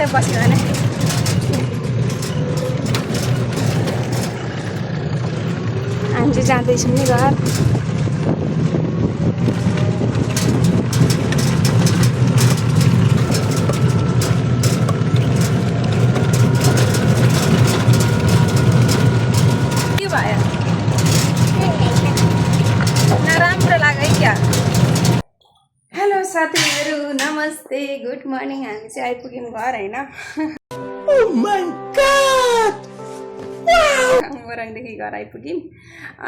यतै बस्यो भने हामी चाहिँ जाँदैछौँ नि घर। के भयो नराम्रो लाग्यो क्या। हेलो साथीहरू, नमस्ते, गुड मर्निङ। हामी चाहिँ आइपुग्यौँ घर होइन। मोरङदेखि घर आइपुग्यौँ।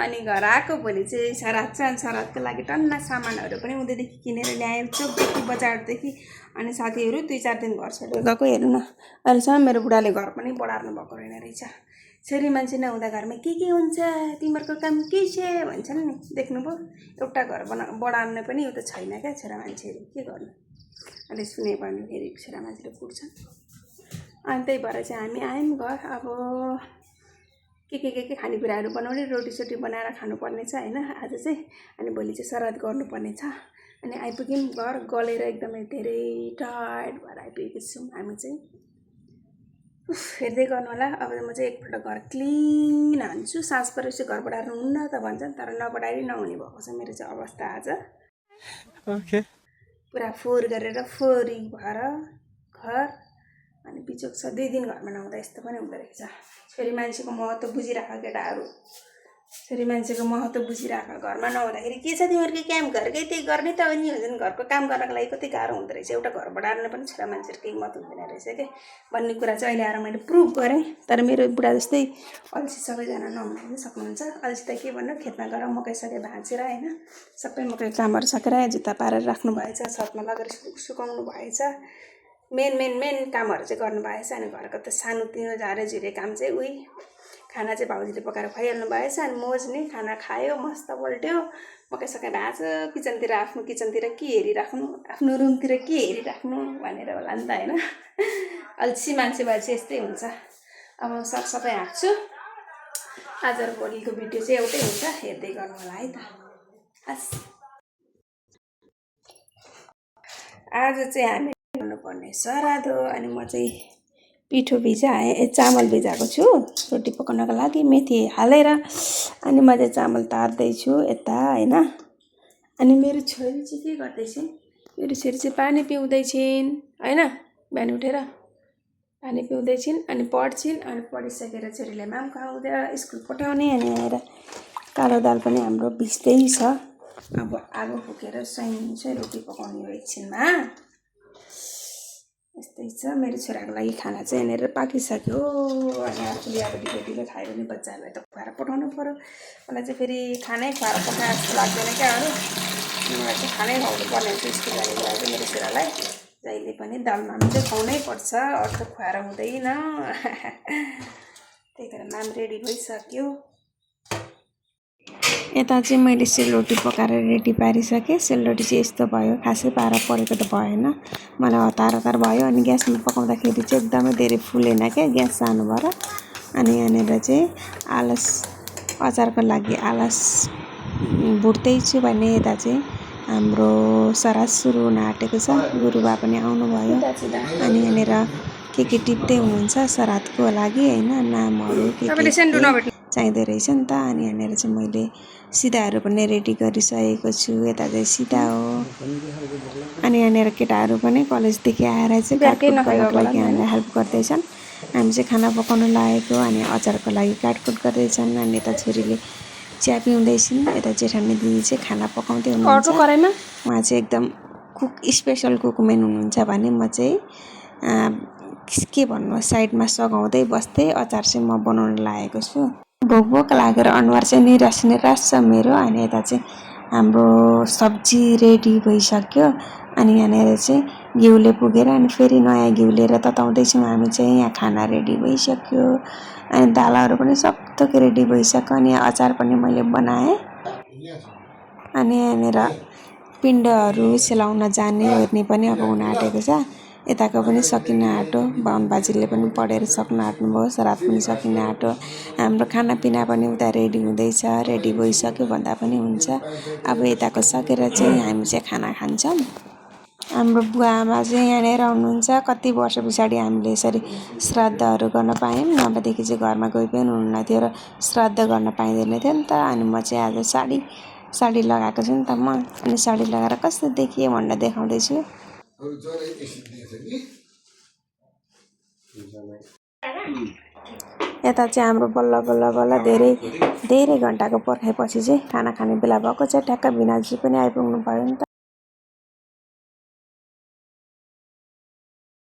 अनि घर आएको भोलि चाहिँ सराद छ। अनि सरादको लागि टन्ना सामानहरू पनि उदैदेखि किनेर ल्यायो, चोकदेखि बजारदेखि। अनि साथीहरू 2-4 दिन घर छोडेर गएको। हेर्नु न, अहिलेसम्म मेरो बुढाले घर पनि बढार्नु भएको रहेन रहेछ। छोरी मान्छे नहुँदा घरमा के हुन्छ, तिमीहरूको काम के छ भन्छन् नि। देख्नुभयो, एउटा घर बढार्ने पनि उता छैन क्या छोरा मान्छेहरू। के गर्नु, अहिले सुने भने फेरि छोरा मान्छेले पुग्छन्। अनि त्यही भएर चाहिँ हामी आयौँ घर। अब के खानेकुराहरू बनाउने, रोटीसोटी बनाएर खानुपर्ने छ होइन आज चाहिँ। अनि भोलि चाहिँ श्राद्ध गर्नुपर्ने छ। अनि आइपुग्यौँ घर, गलेर एकदमै धेरै टायर्ड भएर आइपुगेको छौँ हामी चाहिँ। हेर्दै गर्नु होला। अब म चाहिँ एकपल्ट घर क्लिन हान्छु। सास परेपछि घर बढार्नु हुन्न त भन्छन्, तर नबढाइ नहुने भएको छ मेरो चाहिँ अवस्था आज। ओके, पुरा फोहोर गरेर फोहोरी भएर घर। अनि बिचोक छ 2 दिन घरमा नहुँदा यस्तो पनि हुँदो रहेछ। छोरी मान्छेको महत्त्व बुझिराख केटाहरू, छोरी मान्छेको महत्त्व बुझिराख। घरमा नहुँदाखेरि के छ तिमीहरूको काम, घरकै त्यही गर्ने त हो नि भन्छन्। घरको काम गर्नको लागि कति गाह्रो हुँदो रहेछ। एउटा घर बढार्न पनि छोरा मान्छेहरूको हिम्मत हुँदैन रहेछ क्या भन्ने कुरा चाहिँ अहिले आएर मैले प्रुभ गरेँ। तर मेरो बुढा जस्तै अल्छी सबैजना नहुन पनि सक्नुहुन्छ। अल्छी त के भन्नु, खेतमा गएर मकै सकै भाँचेर होइन, सबै मकै कामहरू सकेर जुत्ता पारेर राख्नु भएछ, छतमा लगेर सुकाउनु भएछ। मेन कामहरू चाहिँ गर्नु भएछ। अनि घरको त सानोतिनो झारेझुरे काम चाहिँ उही खाना चाहिँ भाउजूले पकाएर खुवाइहाल्नु भएछ। अनि मोजले खाना खायो, मस्त पल्ट्यो, मकै सकै भाँच्यो। किचनतिर आफ्नो किचनतिर के हेरिराख्नु, आफ्नो रुमतिर के हेरिराख्नु भनेर होला नि त होइन। अल्छी मान्छे भएपछि यस्तै हुन्छ। अब सरसफाइ हाँक्छु। आज र भोलिको भिडियो चाहिँ एउटै हुन्छ, हेर्दै गर्नु होला है त। हस्, आज चाहिँ हामी गर्नुपर्ने श्राद्ध हो। अनि म चाहिँ पिठो चामल भिजाएको छु रोटी पकाउनको लागि, मेथी हालेर। अनि म चाहिँ चामल तार्दैछु यता होइन। अनि मेरो छोरी चाहिँ के गर्दैछिन्, मेरो छोरी चाहिँ पानी पिउँदैछिन् होइन। बिहान उठेर पानी पिउँदैछिन्, अनि पढ्छिन्। अनि पढिसकेर छोरीले माम खुवाउँदै स्कुल पठाउने। अनि आएर कालो दाल पनि हाम्रो भिज्दै छ। अब आगो फुकेर चाहिँ रोटी पकाउने हो एकछिनमा। यस्तै छ। मेरो छोराको लागि खाना चाहिँ यहाँनिर पाकिसक्यो। अनि आफूले अब ढिलो खायो भने बच्चाहरूलाई त खुवाएर पठाउनु पऱ्यो। मलाई चाहिँ फेरि खानै खुवाएर पठाए जस्तो लाग्दैन क्या अरू। मलाई चाहिँ खानै खुवाउनु पर्ने हुन्छ स्कुल जाने कुरा चाहिँ मेरो छोरालाई। जहिले पनि दाल माम चाहिँ खुवाउनै पर्छ, अरू त खुवाएर हुँदैन। त्यही कारण माम रेडी भइसक्यो। यता चाहिँ मैले सेलरोटी पकाएर रेडी पारिसकेँ। सेलरोटी चाहिँ यस्तो भयो, खासै पारा परेको त भएन, मलाई हतार भयो। अनि ग्यासमा पकाउँदाखेरि चाहिँ एकदमै धेरै फुलेन क्या, ग्यास सानो भएर। अनि यहाँनिर चाहिँ अचारको लागि आलस भुट्दैछु भने यता चाहिँ हाम्रो श्राद्ध सुरु हुन आँटेको छ। गुरुबा पनि आउनुभयो। अनि यहाँनिर के टिप्दै हुनुहुन्छ श्राद्धको लागि होइन, नामहरू के चाहिँदो रहेछ नि त। अनि यहाँनिर चाहिँ मैले सिधाहरू पनि रेडी गरिसकेको छु। यता चाहिँ सिधा हो। अनि यहाँनिर केटाहरू पनि कलेजदेखि आएर चाहिँ काटकुट गर्नको लागि हामीलाई हेल्प गर्दैछन्। हामी चाहिँ खाना पकाउन लागेको। अनि अचारको लागि काटकुट गर्दैछन्। अनि यता छोरीले चिया पिउँदैछिन्। यता जेठानी दिदी चाहिँ खाना पकाउँदै हुनुहुन्छ। उहाँ चाहिँ एकदम स्पेसल कुकम्यान हुनुहुन्छ भने म चाहिँ के भन्नु, साइडमा सघाउँदै बस्दै अचार चाहिँ म बनाउन लागेको छु। भोक लागेर अनुहार चाहिँ निराश छ मेरो। अनि यता चाहिँ हाम्रो सब्जी रेडी भइसक्यो। अनि यहाँनिर चाहिँ घिउले पुगेर अनि फेरि नयाँ घिउ लिएर तताउँदैछौँ हामी चाहिँ। यहाँ खाना रेडी भइसक्यो। अनि दालहरू पनि सब रेडी भइसक्यो। अनि अचार पनि मैले बनाएँ। अनि यहाँनिर पिण्डहरू सेलाउन जाने ओर्ने पनि अब हुन आँटेको छ। यताको पनि सकिन आँट्यो। बाहुन बाजेले पनि पढेर सक्न आँट्नुभयो। श्राद्ध पनि सकिन आँट्यो। हाम्रो खानापिना पनि उता रेडी हुँदैछ। रेडी भइसक्यो भन्दा पनि हुन्छ। अब यताको सकेर चाहिँ हामी चाहिँ खाना खान्छौँ। हाम्रो बुवा आमा चाहिँ यहाँनिर हुनुहुन्छ। कति वर्ष पछाडि हामीले यसरी श्राद्धहरू गर्न पायौँ, नभएदेखि चाहिँ घरमा कोही पनि हुनुहुन्न थियो र श्राद्ध गर्न पाइँदैन थियो नि त। अनि म चाहिँ आज साडी लगाएको छु नि त म, अनि साडी लगाएर कस्तो देखिएँ भनेर देखाउँदैछु। यता चाहिँ हाम्रो बल्ल बल्ल बल्ल धेरै घन्टाको पर्खाइपछि चाहिँ खाना खाने बेला भएको छ। ठ्याक्क भिनाजु पनि आइपुग्नु भयो नि त।